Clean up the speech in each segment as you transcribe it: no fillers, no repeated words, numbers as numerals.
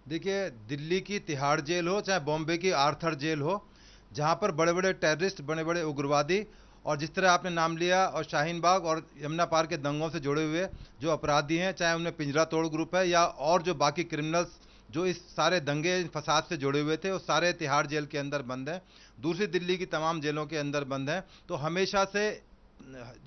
देखिए, दिल्ली की तिहाड़ जेल हो चाहे बॉम्बे की आर्थर जेल हो, जहाँ पर बड़े बड़े टेररिस्ट, बड़े बड़े उग्रवादी और जिस तरह आपने नाम लिया, और शाहीन बाग और यमुना पार के दंगों से जुड़े हुए जो अपराधी हैं, चाहे उनमें पिंजरा तोड़ ग्रुप है या और जो बाकी क्रिमिनल्स जो इस सारे दंगे फसाद से जुड़े हुए थे, वो सारे तिहाड़ जेल के अंदर बंद हैं। दूसरी दिल्ली की तमाम जेलों के अंदर बंद हैं। तो हमेशा से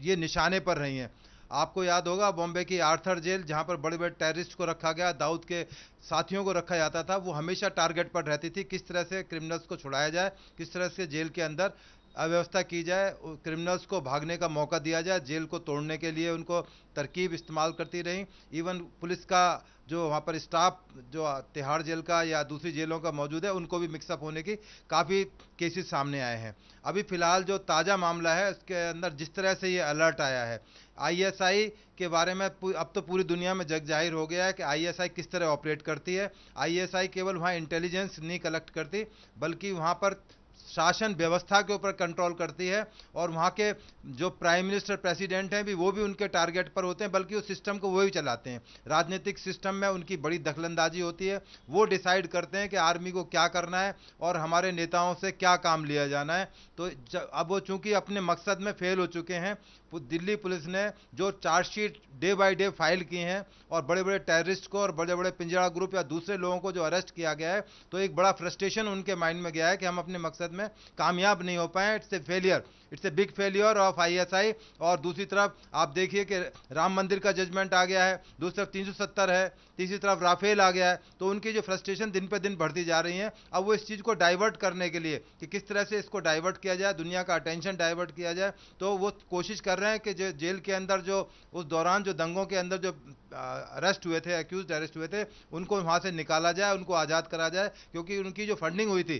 ये निशाने पर रही हैं। आपको याद होगा बॉम्बे की आर्थर जेल, जहां पर बड़े बड़े टेररिस्ट को रखा गया, दाऊद के साथियों को रखा जाता था, वो हमेशा टारगेट पर रहती थी। किस तरह से क्रिमिनल्स को छुड़ाया जाए, किस तरह से जेल के अंदर अव्यवस्था की जाए, क्रिमिनल्स को भागने का मौका दिया जाए, जेल को तोड़ने के लिए उनको तरकीब इस्तेमाल करती रही। इवन पुलिस का जो वहाँ पर स्टाफ जो तिहाड़ जेल का या दूसरी जेलों का मौजूद है, उनको भी मिक्सअप होने की काफ़ी केसेस सामने आए हैं। अभी फिलहाल जो ताज़ा मामला है उसके अंदर जिस तरह से ये अलर्ट आया है आईएसआई के बारे में, अब तो पूरी दुनिया में जग जाहिर हो गया है कि आईएसआई किस तरह ऑपरेट करती है। आईएसआई केवल वहाँ इंटेलिजेंस नहीं कलेक्ट करती, बल्कि वहाँ पर शासन व्यवस्था के ऊपर कंट्रोल करती है। और वहाँ के जो प्राइम मिनिस्टर, प्रेसिडेंट हैं भी, वो भी उनके टारगेट पर होते हैं, बल्कि उस सिस्टम को वो ही चलाते हैं। राजनीतिक सिस्टम में उनकी बड़ी दखलंदाजी होती है। वो डिसाइड करते हैं कि आर्मी को क्या करना है और हमारे नेताओं से क्या काम लिया जाना है। तो अब वो चूंकि अपने मकसद में फेल हो चुके हैं, दिल्ली पुलिस ने जो chargesheet day by day file की हैं और बड़े बड़े टेररिस्ट को और बड़े बड़े पिंजड़ा ग्रुप या दूसरे लोगों को जो अरेस्ट किया गया है, तो एक बड़ा फ्रस्ट्रेशन उनके माइंड में गया है कि हम अपने मकसद में कामयाब नहीं हो पाए। It's a failure, it's a big failure of ISI. और दूसरी तरफ आप देखिए कि राम मंदिर का जजमेंट आ गया है, दूसरी तरफ 370 है, तीसरी तरफ राफेल आ गया है। तो उनकी जो फ्रस्ट्रेशन दिन पे दिन बढ़ती जा रही है। अब वो इस चीज़ को डाइवर्ट करने के लिए कि किस तरह से इसको डाइवर्ट किया जाए, दुनिया का अटेंशन डाइवर्ट किया जाए, तो वो कोशिश कर रहे हैं कि जो जेल के अंदर जो उस दौरान जो दंगों के अंदर जो अरेस्ट हुए थे, अक्यूज अरेस्ट हुए थे, उनको वहां से निकाला जाए, उनको आज़ाद करा जाए। क्योंकि उनकी जो फंडिंग हुई थी,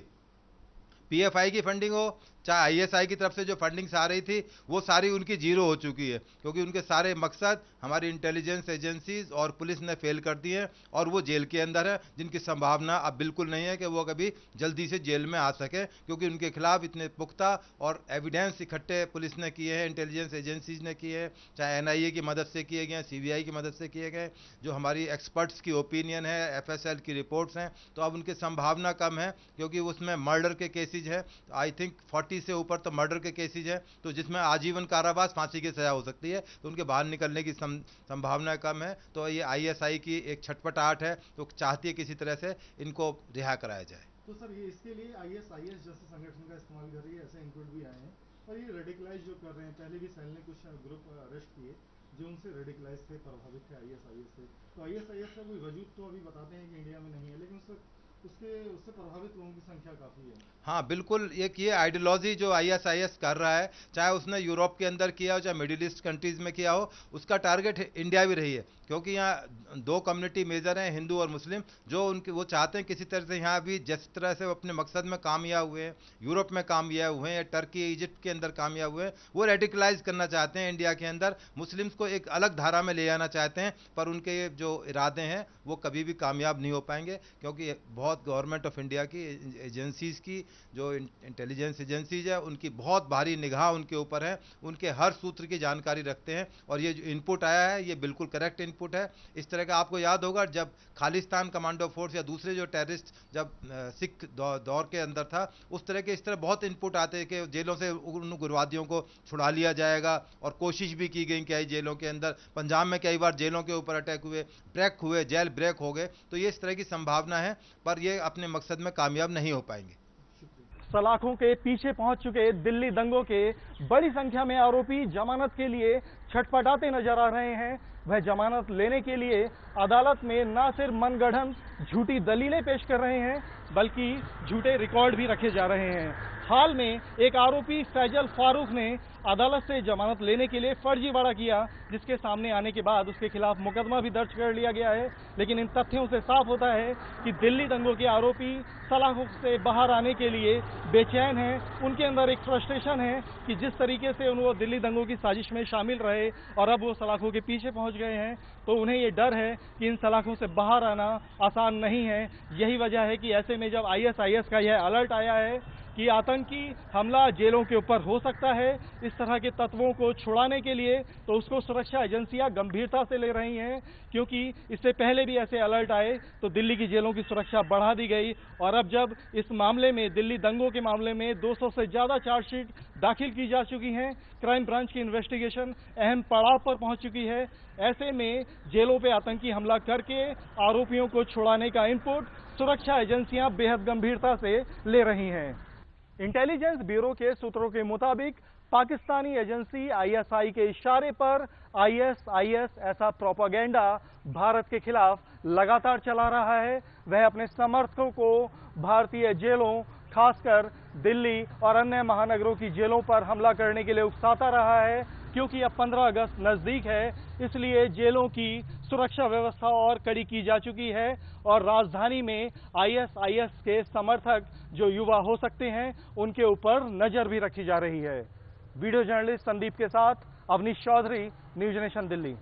पीएफआई की फंडिंग हो चाहे आईएसआई की तरफ से जो फंडिंग्स आ रही थी, वो सारी उनकी जीरो हो चुकी है। क्योंकि उनके सारे मकसद हमारी इंटेलिजेंस एजेंसीज और पुलिस ने फेल कर दिए हैं, और वो जेल के अंदर है, जिनकी संभावना अब बिल्कुल नहीं है कि वो कभी जल्दी से जेल में आ सके। क्योंकि उनके खिलाफ इतने पुख्ता और एविडेंस इकट्ठे पुलिस ने किए हैं, इंटेलिजेंस एजेंसीज ने किए हैं, चाहे एनआईए की मदद से किए गए, सीबीआई की मदद से किए गए, जो हमारी एक्सपर्ट्स की ओपिनियन है, एफएसएल की रिपोर्ट्स हैं। तो अब उनकी संभावना कम है, क्योंकि उसमें मर्डर के केसेज है। आई थिंक 40 से ऊपर तो मर्डर के केसेज है, तो जिसमें आजीवन कारावास, फांसी की सजा हो सकती है। तो उनके बाहर निकलने की संभावना कम है। तो ये आईएसआई की एक छटपटाहट है, तो चाहती है किसी तरह से इनको रिहा कराया जाए। तो सर ये इसके लिए आईएसआईएस जैसे संगठन का इस्तेमाल कर रही है, ऐसे इनपुट भी आए हैं। और ये रेडिकलाइज जो कर रहे हैं, पहले भी सेल ने कुछ ग्रुप अरेस्ट किए जो उनसे रेडिकलाइज थे, प्रभावित थे आईएसआईएस से। तो आईएसआईएस का कोई वजूद तो अभी बताते हैं कि इंडिया में नहीं है, लेकिन उससे प्रभावित लोगों की संख्या काफ़ी है। हाँ बिल्कुल, एक ये आइडियोलॉजी जो आईएसआईएस कर रहा है, चाहे उसने यूरोप के अंदर किया हो, चाहे मिडिल ईस्ट कंट्रीज में किया हो, उसका टारगेट इंडिया भी रही है। क्योंकि यहाँ दो कम्युनिटी मेजर हैं, हिंदू और मुस्लिम, जो उनके वो चाहते हैं किसी तरह से यहाँ भी जिस तरह से वो अपने मकसद में कामयाब हुए हैं, यूरोप में कामयाब हुए हैं, टर्की इजिप्ट के अंदर कामयाब हुए हैं, वो रेडिकलाइज करना चाहते हैं इंडिया के अंदर, मुस्लिम्स को एक अलग धारा में ले आना चाहते हैं। पर उनके जो इरादे हैं वो कभी भी कामयाब नहीं हो पाएंगे। क्योंकि बहुत गवर्नमेंट ऑफ इंडिया की एजेंसीज की, जो इंटेलिजेंस एजेंसीज है, उनकी बहुत भारी निगाह उनके ऊपर है, उनके हर सूत्र की जानकारी रखते हैं। और ये जो इनपुट आया है, ये बिल्कुल करेक्ट इनपुट है। इस तरह का आपको याद होगा जब खालिस्तान कमांडो फोर्स या दूसरे जो टेररिस्ट जब सिख दौर के अंदर था, उस तरह के इस तरह बहुत इनपुट आते हैं कि जेलों से उन उग्रवादियों को छुड़ा लिया जाएगा। और कोशिश भी की गई कई जेलों के अंदर, पंजाब में कई बार जेलों के ऊपर अटैक हुए, ब्रेक हुए, जेल ब्रेक हो गए। तो ये इस तरह की संभावना है, पर ये अपने मकसद में कामयाब नहीं हो पाएंगे। सलाखों के पीछे पहुंच चुके दिल्ली दंगों के बड़ी संख्या में आरोपी जमानत के लिए छटपटाते नजर आ रहे हैं। वह जमानत लेने के लिए अदालत में न सिर्फ मनगढ़ंत झूठी दलीलें पेश कर रहे हैं, बल्कि झूठे रिकॉर्ड भी रखे जा रहे हैं। हाल में एक आरोपी फैजल फारूक ने अदालत से जमानत लेने के लिए फर्जीवाड़ा किया, जिसके सामने आने के बाद उसके खिलाफ मुकदमा भी दर्ज कर लिया गया है। लेकिन इन तथ्यों से साफ होता है कि दिल्ली दंगों के आरोपी सलाखों से बाहर आने के लिए बेचैन हैं। उनके अंदर एक फ्रस्ट्रेशन है कि जिस तरीके से वो दिल्ली दंगों की साजिश में शामिल रहे और अब वो सलाखों के पीछे पहुंच गए हैं, तो उन्हें ये डर है कि इन सलाखों से बाहर आना आसान नहीं है। यही वजह है कि ऐसे में जब आईएसआईएस का यह अलर्ट आया है, कि आतंकी हमला जेलों के ऊपर हो सकता है। इस तरह के तत्वों को छुड़ाने के लिए तो उसको सुरक्षा एजेंसियां गंभीरता से ले रही हैं, क्योंकि इससे पहले भी ऐसे अलर्ट आए तो दिल्ली की जेलों की सुरक्षा बढ़ा दी गई। और अब जब इस मामले में, दिल्ली दंगों के मामले में 200 से ज़्यादा चार्जशीट दाखिल की जा चुकी हैं, क्राइम ब्रांच की इन्वेस्टिगेशन अहम पड़ाव पर पहुंच चुकी है। ऐसे में जेलों पे आतंकी हमला करके आरोपियों को छुड़ाने का इनपुट सुरक्षा एजेंसियां बेहद गंभीरता से ले रही हैं। इंटेलिजेंस ब्यूरो के सूत्रों के मुताबिक पाकिस्तानी एजेंसी आईएसआई के इशारे पर आईएसआईएस ऐसा प्रोपेगेंडा भारत के खिलाफ लगातार चला रहा है। वह अपने समर्थकों को भारतीय जेलों, खासकर दिल्ली और अन्य महानगरों की जेलों पर हमला करने के लिए उकसाता रहा है, क्योंकि अब 15 अगस्त नजदीक है, इसलिए जेलों की सुरक्षा व्यवस्था और कड़ी की जा चुकी है और राजधानी में आईएसआईएस के समर्थक जो युवा हो सकते हैं, उनके ऊपर नजर भी रखी जा रही है। वीडियो जर्नलिस्ट संदीप के साथ अवनीश चौधरी, न्यूज नेशन दिल्ली।